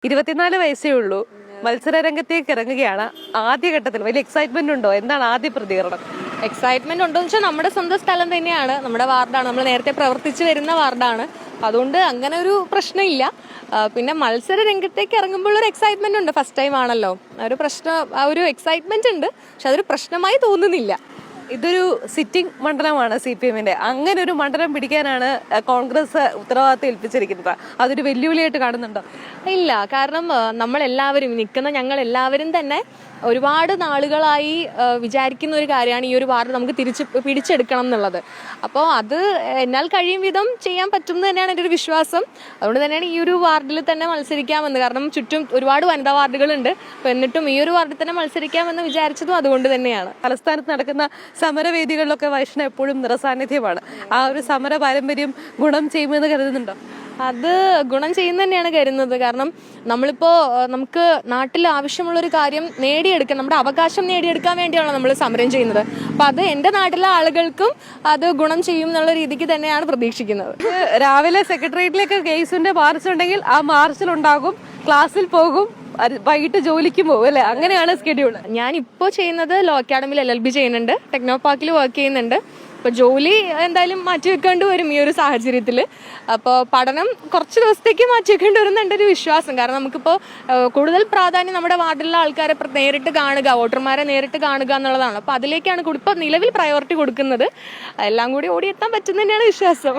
24 വയസ്സേ ഉള്ളൂ, മത്സര രംഗത്തേക്ക് ഇറങ്ങുകയാണ്. ആദ്യഘട്ടത്തിൽ വലിയ എക്സൈറ്റ്മെന്റ് ഉണ്ടോ? എന്താണ് ആദ്യ പ്രതികരണം? എക്സൈറ്റ്മെന്റ് ഉണ്ടോ എന്ന് വെച്ചാൽ നമ്മുടെ സ്വന്തം സ്ഥലം തന്നെയാണ്, നമ്മുടെ വാർഡാണ്, നമ്മൾ നേരത്തെ പ്രവർത്തിച്ചു വരുന്ന വാർഡാണ്. അതുകൊണ്ട് അങ്ങനെ ഒരു പ്രശ്നമില്ല. പിന്നെ മത്സര രംഗത്തേക്ക് ഇറങ്ങുമ്പോൾ ഒരു എക്സൈറ്റ്മെന്റ് ഉണ്ട്, ഫസ്റ്റ് ടൈം ആണല്ലോ, ഒരു എക്സൈറ്റ്മെന്റ് ഉണ്ട്. പക്ഷെ അതൊരു പ്രശ്നമായി തോന്നുന്നില്ല. ഇതൊരു സിറ്റിംഗ് മണ്ഡലമാണ് CPM-ന്റെ. അങ്ങനെ ഒരു മണ്ഡലം പിടിക്കാനാണ് കോൺഗ്രസ് ഉത്തരവാദിത്തം ഏൽപ്പിച്ചിരിക്കുന്നത്. അതൊരു വെല്ലുവിളിയായിട്ട് കാണുന്നുണ്ടോ? ഇല്ല, കാരണം നമ്മളെല്ലാവരും ഞങ്ങൾ എല്ലാവരും തന്നെ ഒരുപാട് നാളുകളായി വിചാരിക്കുന്ന ഒരു കാര്യമാണ് ഈ ഒരു വാർഡ് നമുക്ക് പിടിച്ചെടുക്കണം എന്നുള്ളത്. അപ്പോൾ അത് എന്നാൽ കഴിയും വിധം ചെയ്യാൻ പറ്റും എന്ന് തന്നെയാണ് എൻ്റെ ഒരു വിശ്വാസം. അതുകൊണ്ട് തന്നെയാണ് ഈ ഒരു വാർഡിൽ തന്നെ മത്സരിക്കാമെന്ന്. കാരണം ചുറ്റും ഒരുപാട് വനിതാ വാർഡുകളുണ്ട്. അപ്പോൾ എന്നിട്ടും ഈ ഒരു വാർഡിൽ തന്നെ മത്സരിക്കാമെന്ന് വിചാരിച്ചതും അതുകൊണ്ട് തന്നെയാണ്. തലസ്ഥാനത്ത് നടക്കുന്ന സമരവേദികളിലൊക്കെ വൈഷ്ണവ് എപ്പോഴും നിറസാന്നിധ്യമാണ്. ആ ഒരു സമര പാരമ്പര്യം ഗുണം ചെയ്യുമെന്ന് കരുതുന്നുണ്ടോ? അത് ഗുണം ചെയ്യുന്ന തന്നെയാണ് കരുതുന്നത്. കാരണം നമുക്ക് നാട്ടിൽ ആവശ്യമുള്ളൊരു കാര്യം നേടിയെടുക്കാൻ, നമ്മുടെ അവകാശം നേടിയെടുക്കാൻ വേണ്ടിയാണ് നമ്മൾ സമരം ചെയ്യുന്നത്. അപ്പം അത് എൻ്റെ നാട്ടിലെ ആളുകൾക്കും അത് ഗുണം ചെയ്യും എന്നുള്ള രീതിക്ക് തന്നെയാണ് പ്രതീക്ഷിക്കുന്നത്. രാവിലെ സെക്രട്ടേറിയറ്റിലേക്ക് ഗെയ്സിന്റെ മാർച്ച് ഉണ്ടെങ്കിൽ ആ മാർച്ചിലുണ്ടാകും, ക്ലാസ്സിൽ പോകും, വൈകിട്ട് ജോലിക്ക് പോകും അല്ലെ? അങ്ങനെയാണ് സ്കെഡ്യൂൾ. ഞാൻ ഇപ്പോൾ ചെയ്യുന്നത് ലോ അക്കാഡമിയിൽ LLB ചെയ്യുന്നുണ്ട്, ടെക്നോ പാർക്കിൽ വർക്ക് ചെയ്യുന്നുണ്ട്. അപ്പോൾ ജോലി എന്തായാലും മാറ്റിവെക്കേണ്ടി വരും ഈ ഒരു സാഹചര്യത്തിൽ. അപ്പോൾ പഠനം കുറച്ച് ദിവസത്തേക്ക് മാറ്റിവെക്കേണ്ടി വരും എൻ്റെ ഒരു വിശ്വാസം. കാരണം നമുക്കിപ്പോൾ കൂടുതൽ പ്രാധാന്യം നമ്മുടെ വാർഡിലുള്ള ആൾക്കാരെ നേരിട്ട് കാണുക, വോട്ടർമാരെ നേരിട്ട് കാണുക എന്നുള്ളതാണ്. അപ്പോൾ അതിലേക്കാണ് ഇപ്പോൾ നിലവിൽ പ്രയോറിറ്റി കൊടുക്കുന്നത്. എല്ലാം കൂടി ഓടിയെത്താൻ പറ്റും തന്നെയാണ് വിശ്വാസം.